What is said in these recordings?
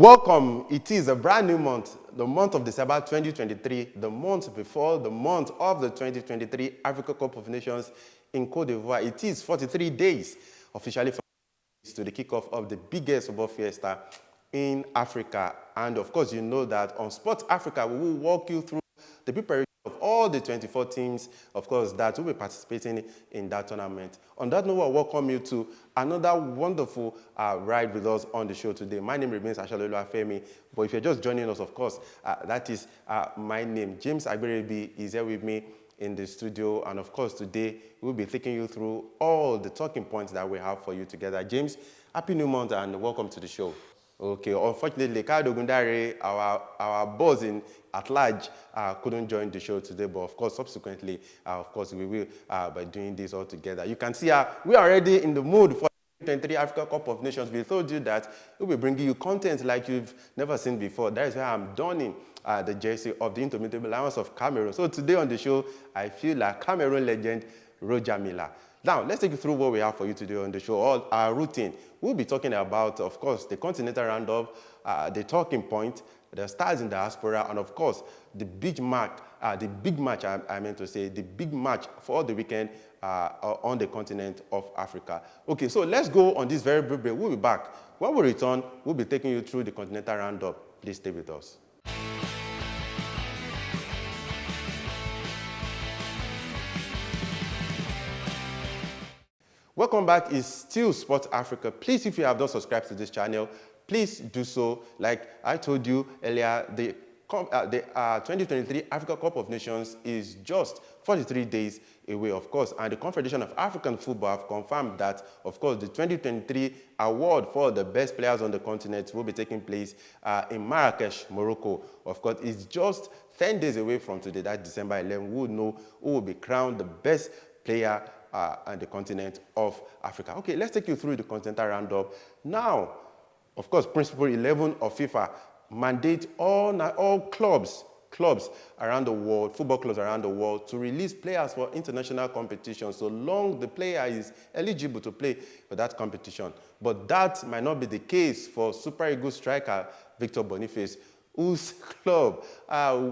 Welcome. It is a brand new month, the month of December 2023, the month before the month of the 2023 Africa Cup of Nations in Côte d'Ivoire. It is 43 days officially to the kickoff of the biggest football fiesta in Africa. And of course, you know that on Sports Africa, we will walk you through the preparation of all the 24 teams, of course, that will be participating in that tournament. On that note, I welcome you to another wonderful ride with us on the show today. My name remains Ashalolu Afemi, but if you're just joining us, of course, that is my name. James Agberebi is here with me in the studio, and of course, today we'll be taking you through all the talking points that we have for you together. James, happy new month and welcome to the show. Okay, unfortunately, Kado Gundare, our boss at large, couldn't join the show today, but of course, subsequently, of course, we will by doing this all together. You can see we are already in the mood for the 2023 Africa Cup of Nations. We told you that we'll be bringing you content like you've never seen before. That is why I'm donning the jersey of the Indomitable Lions of Cameroon. So today on the show, I feel like Cameroon legend Roger Miller. Now, let's take you through what we have for you today on the show. All our routine. We'll be talking about, of course, the continental roundup, the talking point, the stars in diaspora, and of course, the big match, I meant to say, the big match for the weekend on the continent of Africa. Okay, so let's go on this very brief break. We'll be back. When we return, we'll be taking you through the continental roundup. Please stay with us. Welcome back. It's still Sports Africa. Please, if you have not subscribed to this channel, please do so. Like I told you earlier, the 2023 Africa Cup of Nations is just 43 days away, of course, and the Confederation of African Football have confirmed that, of course, the 2023 award for the best players on the continent will be taking place in Marrakesh, Morocco. Of course, it's just 10 days away from today, that December 11. We will know who will be crowned the best player on the continent of Africa. Okay, let's take you through the continental roundup. Now, of course, Principle 11 of FIFA mandate all clubs around the world, football clubs around the world, to release players for international competition so long the player is eligible to play for that competition. But that might not be the case for Super Eagles striker Victor Boniface, whose club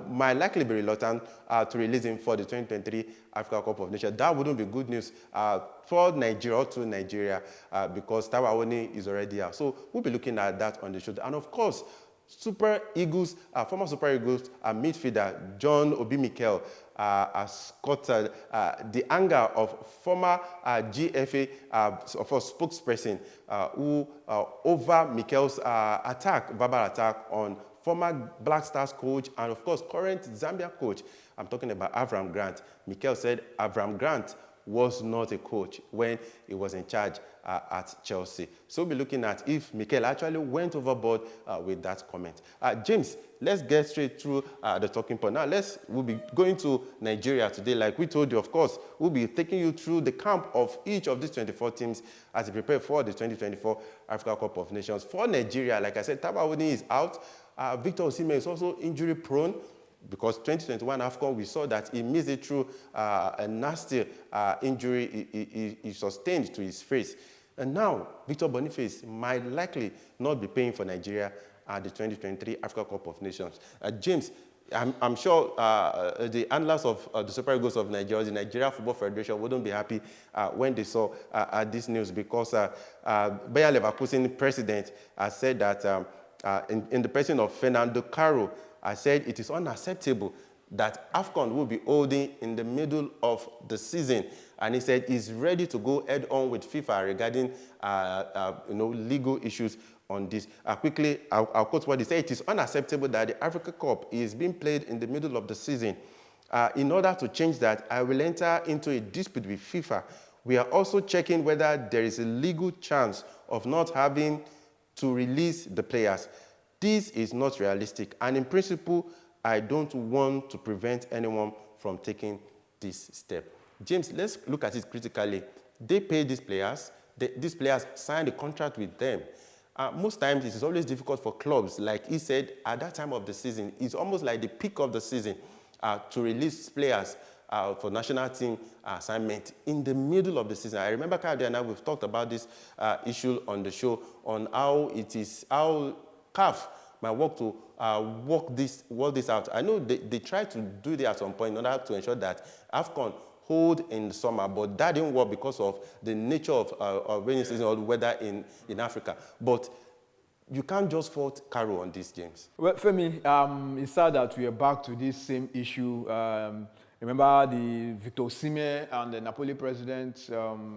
might likely be reluctant to release him for the 2023 Africa Cup of Nations. That wouldn't be good news for Nigeria or to Nigeria because Tawawoni is already out. So we'll be looking at that on the show. And of course, former Super Eagles midfielder John Obi Mikel has caught the anger of former GFA spokesperson who over Mikel's verbal attack on former Black Stars coach and, of course, current Zambia coach. I'm talking about Avram Grant. Mikel said Avram Grant was not a coach when he was in charge at Chelsea. So we'll be looking at if Mikel actually went overboard with that comment. James, let's get straight through the talking point. Now, we'll be going to Nigeria today. Like we told you, of course, we'll be taking you through the camp of each of these 24 teams as they prepare for the 2024 Africa Cup of Nations. For Nigeria, like I said, Tawawoni is out. Victor Osimhen is also injury prone because 2021 AFCON, we saw that he missed it through a nasty injury he sustained to his face. And now, Victor Boniface might likely not be playing for Nigeria at the 2023 Africa Cup of Nations. James, I'm sure the handlers of the Super Eagles of Nigeria, the Nigeria Football Federation, wouldn't be happy when they saw this news because Bayer Leverkusen president has said that in the person of Fernando Caro, I said it is unacceptable that AFCON will be holding in the middle of the season. And he said he's ready to go head on with FIFA regarding legal issues on this. Quickly, I'll quote what he said. It is unacceptable that the Africa Cup is being played in the middle of the season. In order to change that, I will enter into a dispute with FIFA. We are also checking whether there is a legal chance of not having to release the players. This is not realistic, and in principle, I don't want to prevent anyone from taking this step. James, let's look at it critically. They pay these players. These players signed a contract with them. Most times, it is always difficult for clubs. Like he said, at that time of the season, it's almost like the peak of the season to release players for national team assignment in the middle of the season. I remember Kayode and I, we've talked about this issue on the show on how CAF might work to work this out. I know they tried to do that at some point in order to ensure that AFCON hold in the summer, but that didn't work because of the nature of rainy season or the weather in Africa. But you can't just fault Caro on these games. Well, for me, it's sad that we are back to this same issue. Remember the Victor Osimhen and the Napoli president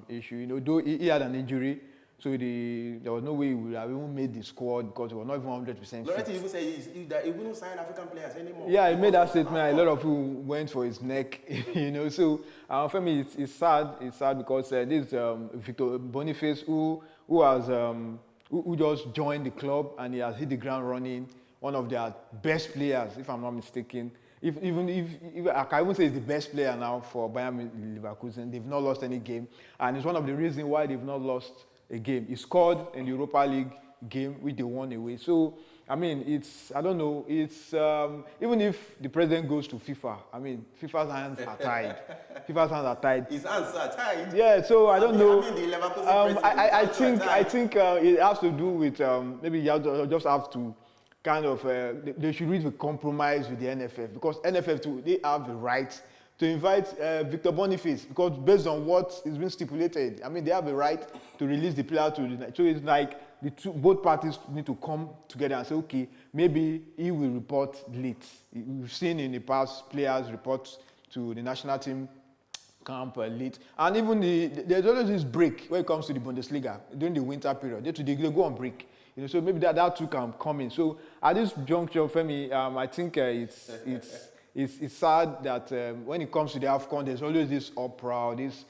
issue. You know, though he had an injury, so there was no way he would have even made the squad because he was not even 100% Loretti even said that he wouldn't sign African players anymore. Yeah, he made that statement. A lot of people went for his neck, you know. So for me, it's sad. It's sad because this Victor Boniface, who just joined the club and he has hit the ground running. One of their best players, if I'm not mistaken. If I can even say he's the best player now for Bayern Leverkusen. They've not lost any game, and it's one of the reasons why they've not lost a game. He scored in the Europa League game, which they won away. So, I mean, I don't know, even if the president goes to FIFA, I mean, FIFA's hands are tied. FIFA's hands are tied. His hands are tied? Yeah, so I don't know. I mean, the Leverkusen president I think it has to do with, maybe you just have to kind of, they should reach a compromise with the NFF, because NFF too, they have the right to invite Victor Boniface, because based on what is being stipulated, I mean, they have the right to release the player to the night. So it's like both parties need to come together and say, okay, maybe he will report late. We've seen in the past players report to the national team camp late. And even there's always this break when it comes to the Bundesliga during the winter period. They go on break. You know, so maybe that too can come in. So at this juncture, for me, I think it's sad that when it comes to the AFCON, there's always this uproar, this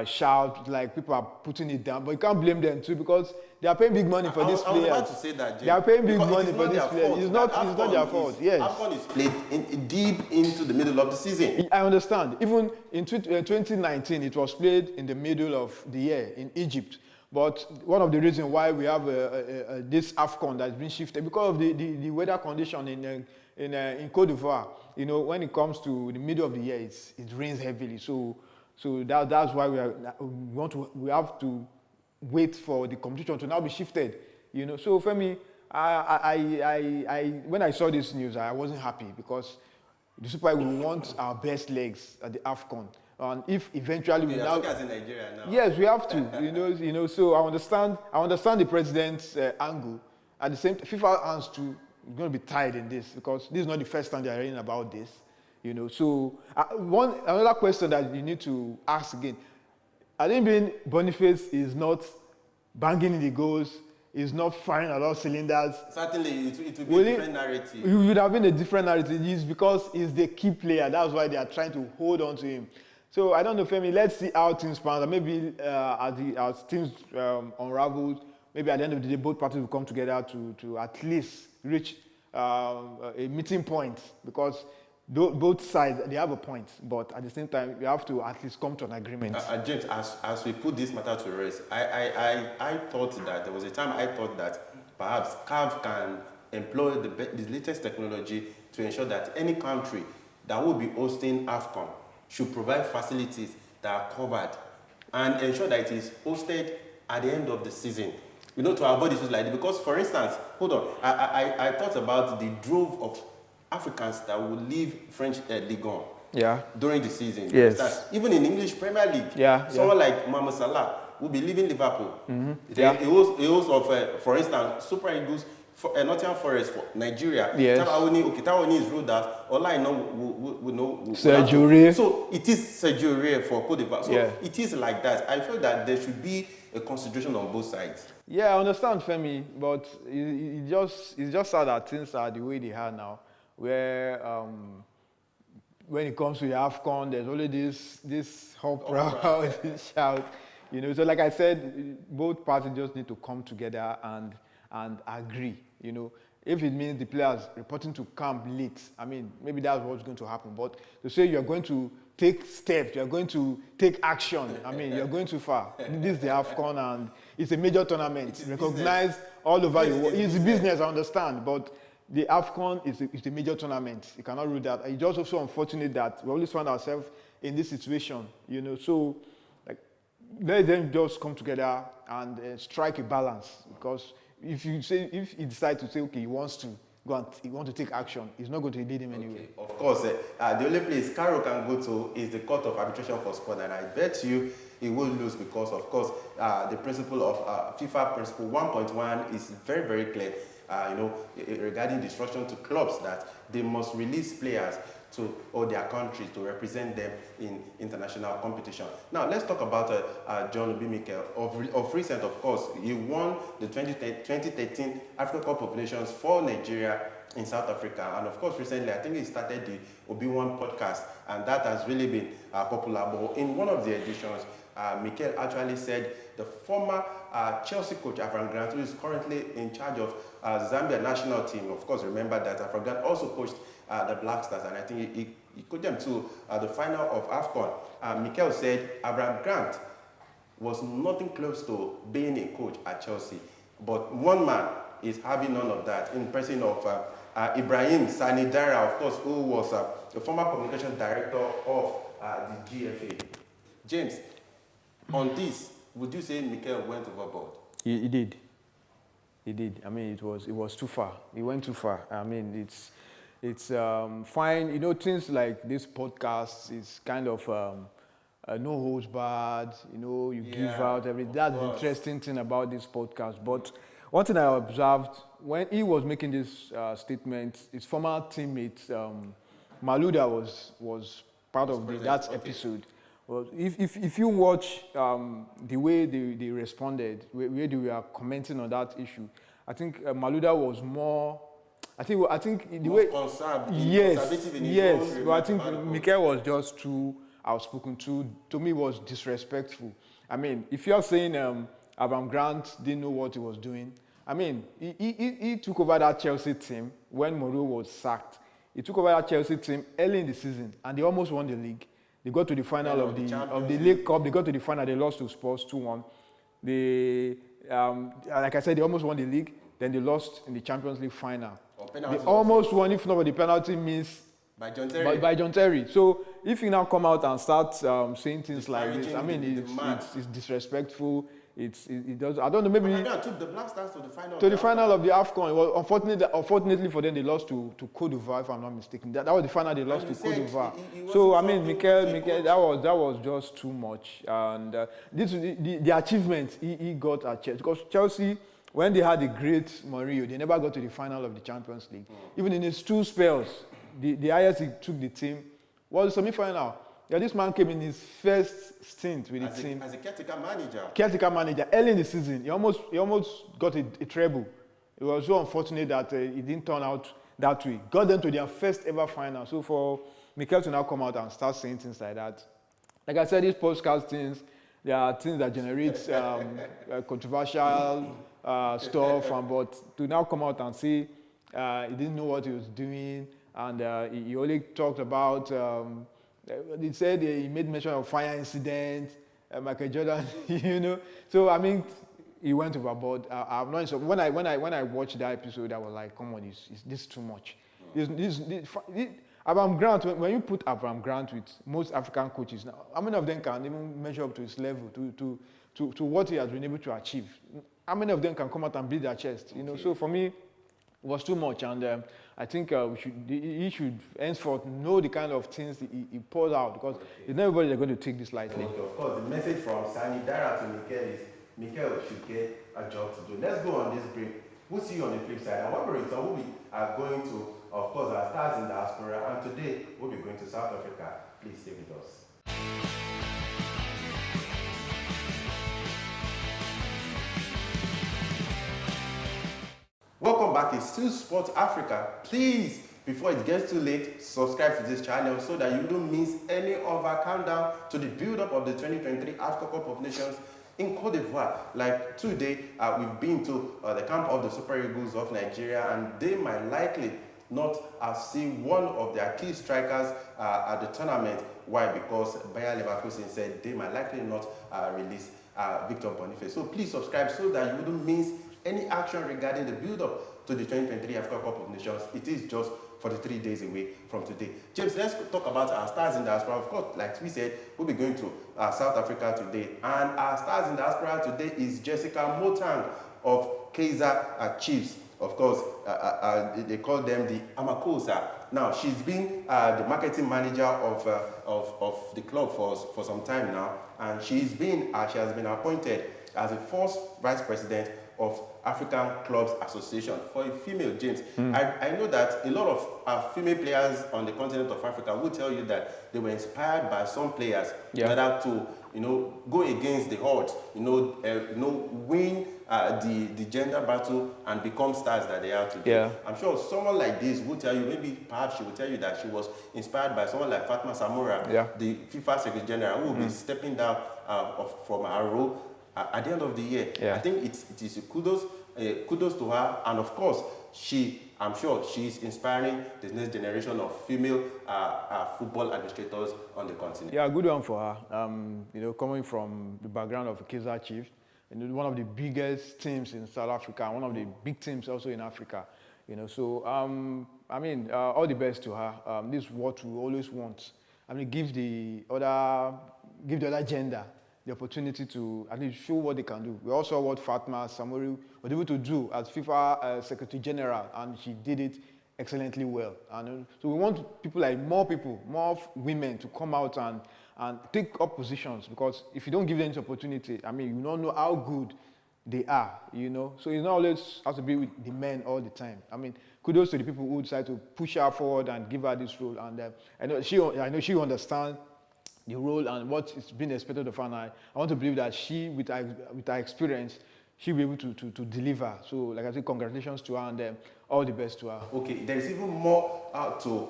shout, like people are putting it down. But you can't blame them too, because they are paying big money for these players. I was about to say that, Jay. They are paying big money for these players. It's not their fault. Yes. AFCON is played deep into the middle of the season. I understand. Even in 2019, it was played in the middle of the year in Egypt. But one of the reasons why we have this AFCON that's been shifted, because of the weather condition in Côte d'Ivoire. You know, when it comes to the middle of the year, it rains heavily. So that's why we have to wait for the competition to now be shifted. You know, so for me, when I saw this news, I wasn't happy, because the Super Eagles we want our best legs at the AFCON. And if eventually we now, as in Nigeria now. Yes, we have to. You know. So I understand the president's angle. At the same time, FIFA hands too going to be tied in this, because this is not the first time they are hearing about this. You know. So another question that you need to ask again: I think being Boniface is not banging in the goals, is not firing a lot of cylinders. Certainly, it will be a different narrative. It would have been a different narrative. It's because he's the key player. That's why they are trying to hold on to him. So I don't know, Femi, let's see how things pan out. Maybe as things unravel, maybe at the end of the day, both parties will come together to at least reach a meeting point, because both sides, they have a point, but at the same time, you have to at least come to an agreement. James, as we put this matter to rest, I thought that there was a time I thought that perhaps CAF can employ the latest technology to ensure that any country that will be hosting AFCON should provide facilities that are covered and ensure that it is hosted at the end of the season. You know, to avoid issues like this. Because, for instance, hold on, I thought about the drove of Africans that will leave French Ligue 1 during the season. Yes. Even in English Premier League, someone like Mohamed Salah will be leaving Liverpool. He was for instance, Super Eagles, Nottingham Forest for Nigeria. Yes. Tawani is ruled out. Olaino will know. Sergio Aurier. So it is Sergio Aurier for Côte d'Ivoire. So it is like that. I feel that there should be a consideration on both sides. Yeah, I understand, Femi, but it's just sad that things are the way they are now, where when it comes to the AFCON, there's only this uproar, this shout. You know, so like I said, both parties just need to come together and agree. You know, if it means the players reporting to camp late, I mean, maybe that's what's going to happen. But to say you're going to take steps, you're going to take action, I mean, you're going too far. This is the AFCON, and it's a major tournament. It's recognized all over the world. It's a business, I understand, but the AFCON is a major tournament. You cannot rule that. It's just also unfortunate that we always find ourselves in this situation, you know. So, like, let them just come together and strike a balance, because if he decides to say, okay, he wants to he want to take action, it's not going to lead him anywhere. Of course, the only place Carroll can go to is the Court of Arbitration for Sport, and I bet you he will lose because, of course, the principle of FIFA Principle 1.1 is very, very clear, regarding the instruction to clubs that they must release players to all their countries to represent them in international competition. Now, let's talk about John Obi Mikel. Of recent, of course, he won the 2013 Africa Cup of Nations for Nigeria in South Africa. And of course, recently, I think he started the Obi One podcast, and that has really been popular. But in one of the editions, Mikel actually said the former Chelsea coach, Avram Grant, who is currently in charge of Zambia national team. Of course, remember that Avram Grant also coached the Black Stars, and I think he coached them to the final of AFCON. Mikel said Avram Grant was nothing close to being a coach at Chelsea. But one man is having none of that, in person of Ibrahim Sannie Daara, of course, who was the former communication director of the GFA. James, on this, would you say Mikel went overboard? He did. He did. I mean, it was too far. He went too far. I mean, it's fine. You know, things like this podcast is kind of no holds barred. You know, you give out everything. That's the interesting thing about this podcast. But one thing I observed when he was making this statement, his former teammate Maluda was part of that episode. Well, if you watch the way they responded, where they were commenting on that issue, I think Maluda was more. I think the more way. Concerned, Yes. But I think Mikel was just too outspoken. To me, was disrespectful. I mean, if you are saying Avram Grant didn't know what he was doing, I mean, he took over that Chelsea team when Mourinho was sacked. He took over that Chelsea team early in the season, and they almost won the league. They got to the final of the League Cup. They got to the final. They lost to Spurs 2-1. They, like I said, they almost won the league. Then they lost in the Champions League final. They almost won, if not with the penalty miss by John Terry. By John Terry. So if you now come out and start saying things like this, I mean, it's disrespectful. It does. I don't know. Maybe I took the Black Stars to the final. To the final of the AFCON. It was unfortunately for them, they lost to Côte d'Ivoire, if I'm not mistaken. That was the final they lost to Côte d'Ivoire. So I mean, Mikel, that was just too much. And the achievement he got at Chelsea, because Chelsea, when they had the great Mourinho, they never got to the final of the Champions League. Even in his two spells, the highest he took the team was the semi-final. Yeah, this man came in his first stint with the team as a caretaker manager. Caretaker manager early in the season. He almost got a treble. It was so unfortunate that it didn't turn out that way. Got them to their first ever final. So for Mikel to now come out and start saying things like that, like I said, these podcast things, there are things that generate controversial stuff. But to now come out and say he didn't know what he was doing, and he only talked about. They said he made mention of fire incident, Michael Jordan, you know. So I mean, he went overboard. I'm not sure. When I watched that episode, I was like, come on, this is too much. Avram Grant. When you put Avram Grant with most African coaches now, how many of them can even measure up to his level, to what he has been able to achieve? How many of them can come out and beat their chest? You know. So for me, it was too much, and I think he should henceforth know the kind of things he pours out, because it's not everybody that's going to take this lightly. Okay, of course, the message from Sannie Daara to Mikel is Mikel should get a job to do. Let's go on this break. We'll see you on the flip side. And one reason we are going to, of course, our stars in diaspora, and today we'll be going to South Africa. Please stay with us. Welcome back. It's still Sports Africa. Please, before it gets too late, subscribe to this channel so that you don't miss any of our countdown to the build-up of the 2023 Africa Cup of Nations in Côte d'Ivoire. Like today, we've been to the camp of the Super Eagles of Nigeria, and they might likely not see one of their key strikers at the tournament. Why? Because Bayer Leverkusen said they might likely not release Victor Boniface. So please subscribe so that you wouldn't miss any action regarding the build-up to the 2023 Africa Cup of Nations. It is just 43 days away from today. James, let's talk about our stars in diaspora. Of course, like we said, we'll be going to South Africa today. And our stars in diaspora today is Jessica Motang of Kaizer Chiefs. Of course, they call them the Amakosa. Now, she's been the marketing manager of the club for some time now, and she has been appointed as the first vice president of African Clubs Association for a female, James. I know that a lot of female players on the continent of Africa will tell you that they were inspired by some players in order to, go against the odds, win the gender battle and become stars that they are today. Yeah. I'm sure someone like this will tell you, maybe perhaps she will tell you that she was inspired by someone like Fatma Samora, the FIFA Secretary General, who will be stepping down from her role at the end of the year. I think it is kudos to her, and of course, I'm sure she's inspiring the next generation of female football administrators on the continent. Yeah, good one for her. Coming from the background of Kaizer Chiefs, one of the biggest teams in South Africa, one of the big teams also in Africa. So all the best to her. This is what we always want. Give the other gender the opportunity to at least show what they can do. We also saw what Fatma Samori was able to do as FIFA Secretary General, and she did it excellently well. And so we want more women to come out and take up positions, because if you don't give them this opportunity, you don't know how good they are, So it's not always has to be with the men all the time. Kudos to the people who decide to push her forward and give her this role. And I know she understands the role and what is being expected of her. And I want to believe that she, with her experience, she'll be able to deliver. So, like I said, congratulations to her, and all the best to her. Okay, there is even more to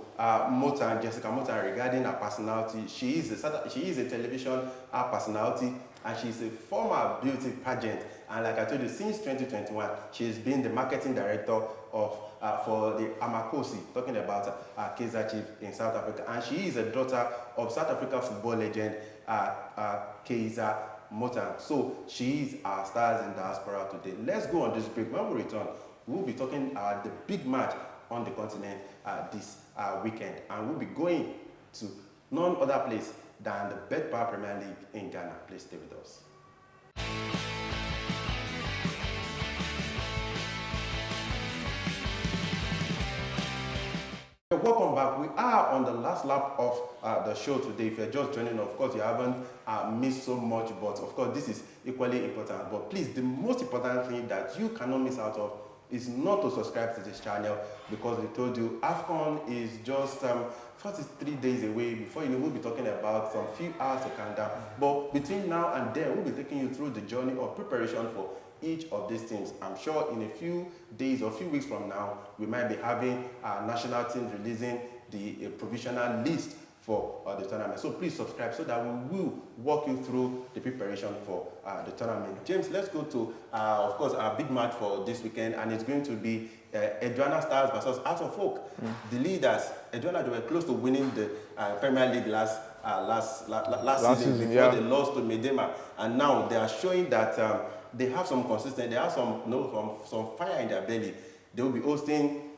Jessica Motan regarding her personality. She is a television personality, and she's a former beauty pageant. And like I told you, since 2021, she's been the marketing director for the Amakosi, talking about Kaizer Chiefs in South Africa. And she is a daughter of South Africa football legend Kaizer Motan. So she is our stars in diaspora today. Let's go on this break. When we return, we'll be talking about the big match on the continent this weekend. And we'll be going to none other place than the Bet Power Premier League in Ghana. Please stay with us. Welcome back. We are on the last lap of the show today. If you're just joining, of course, you haven't missed so much, but of course, this is equally important. But please, the most important thing that you cannot miss out of is not to subscribe to this channel, because we told you AFCON is just 43 days away. Before you know, we'll be talking about some few hours to count down. But between now and then, we'll be taking you through the journey of preparation for each of these teams. I'm sure in a few days or a few weeks from now, we might be having our national teams releasing the provisional list for the tournament. So please subscribe so that we will walk you through the preparation for the tournament. James, let's go to, of course, our big match for this weekend, and it's going to be Edwana Stars versus Hearts of Oak. The leaders, Edwana, they were close to winning the Premier League last season before they lost to Medema, and now they are showing that they have some consistency, they have some fire in their belly. They will be hosting,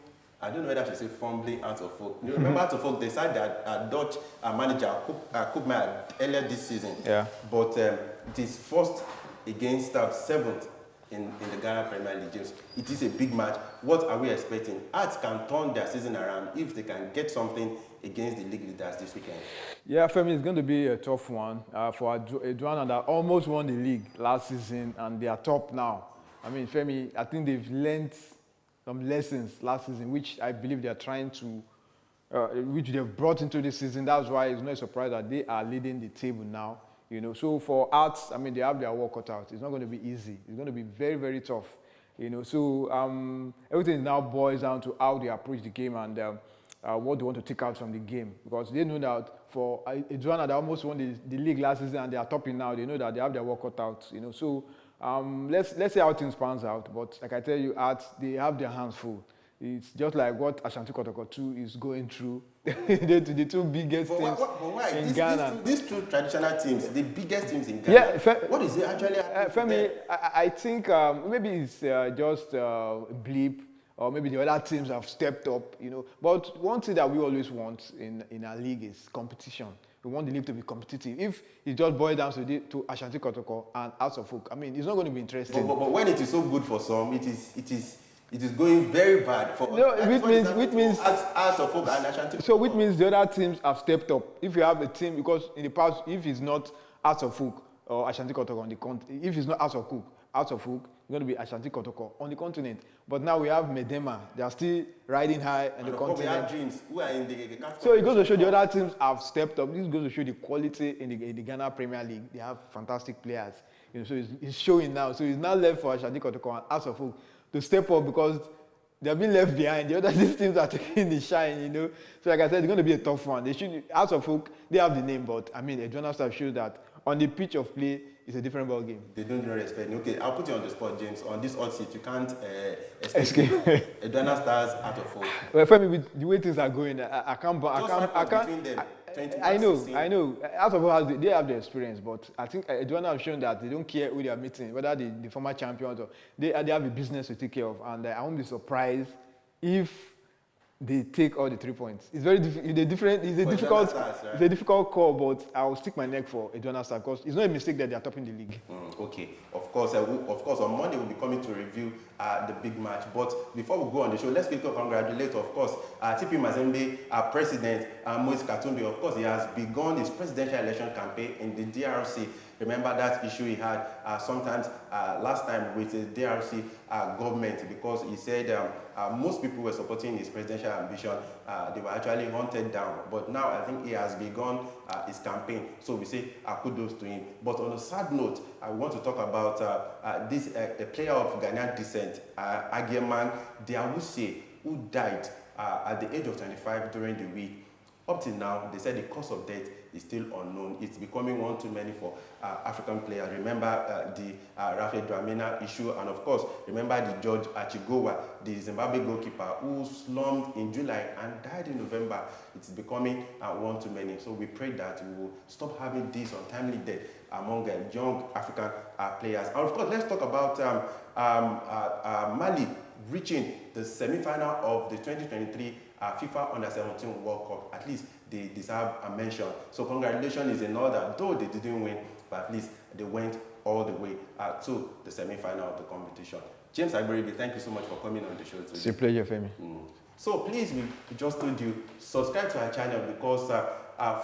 I don't know whether I should say fumbling Hearts of Oak. You remember Hearts of Oak, they signed their Dutch manager, Koopmeijer, earlier this season. Yeah. But it is first against seventh in the Ghana Premier League. James, it is a big match. What are we expecting? Hearts can turn their season around if they can get something against the league leaders this weekend. Yeah, Femi, it's going to be a tough one for Edwana that almost won the league last season, and they are top now. Femi, I think they've learned some lessons last season, which I believe they are trying to, which they've brought into this season. That's why it's not a surprise that they are leading the table now. So for Hearts, they have their work cut out. It's not going to be easy. It's going to be very, very tough. So everything now boils down to how they approach the game and what they want to take out from the game, because they know that for Edwana, they almost won the league last season and they are topping now. They know that they have their work cut out. So let's see how things pans out. But like I tell you, Hearts, they have their hands full. It's just like what Ashanti Kotoko 2 is going through. the two biggest teams in Ghana. These two traditional teams, the biggest teams in Ghana. Yeah, what is it actually? Femi, I think maybe it's just a blip, or maybe the other teams have stepped up, But one thing that we always want in our league is competition. We want the league to be competitive. If it just boils down to Ashanti Kotoko and Hearts of Oak, it's not going to be interesting. But when it is so good for some, it it is going very bad for No, us. which means As of folk and Ashanti. so which means the other teams have stepped up. If you have a team, because in the past, if it's not House of Folk or Ashanti Kotoko on the continent, if it's not House of Folk, it's going to be Ashanti Kotoko on the continent. But now we have Medema. They are still riding high on the continent. We have Dreams who are in the So it goes to show the other teams have stepped up. This goes to show the quality in the Ghana Premier League. They have fantastic players. You know, so it's showing now. So it's now left for Ashanti Kotoko and House of Folk to step up because they have been left behind. The other teams are taking the shine, you know. So like I said, it's going to be a tough one. They should, House of Folk, they have the name, but I mean, a Jonas staff shows that on the pitch of play, it's a different ball game. They don't really respect. Okay, I'll put you on the spot, James. On this hot seat, you can't escape. A Jonas Stars out of 4. Well, for me, with the way things are going, I can't. Between them. I know. Out of all, they have the experience, but I think Joanna have shown that they don't care who they are meeting, whether the former champions or they have a business to take care of, and I won't be surprised if they take all the 3 points. It's very it's a difficult call, but I'll stick my neck for a Joanna Star because it's not a mistake that they are topping the league. Okay, of course, on Monday we'll be coming to review the big match. But before we go on the show, let's quickly congratulate, of course, TP Mazembe, our president, Moise Katumbi. Of course, he has begun his presidential election campaign in the DRC. Remember that issue he had sometimes last time with the DRC government, because he said most people were supporting his presidential ambition. They were actually hunted down. But now I think he has begun his campaign. So we say kudos to him. But on a sad note, I want to talk about a player of Ghanaian descent, Agyeman Diawusie, who died at the age of 25 during the week. Up till now, they said the cause of death is still unknown. It's becoming one too many for African players. Remember the Rafael Dramina issue, and of course, remember the George Achigowa, the Zimbabwe goalkeeper who slumped in July and died in November. It's becoming one too many. So we pray that we will stop having this untimely death among young African players. And of course, let's talk about Mali reaching the semi-final of the 2023 FIFA Under-17 World Cup. At least they deserve a mention. So congratulations is in order. Though they didn't win, but at least they went all the way to the semi-final of the competition. James Agberibi, thank you so much for coming on the show today. It's a pleasure, Femi. So please, we just told you, subscribe to our channel because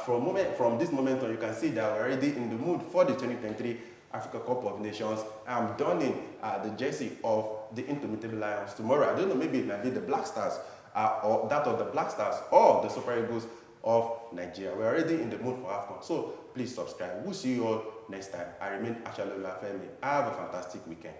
from this moment on, you can see that we're already in the mood for the 2023 Africa Cup of Nations. I'm donning the jersey of the Indomitable Lions tomorrow. I don't know, maybe it might be the Black Stars, or that of the Black Stars, or the Super Eagles of Nigeria. We're already in the mood for AFCON, so please subscribe. We'll see you all next time. I remain Ashalolu Afemi. Have a fantastic weekend.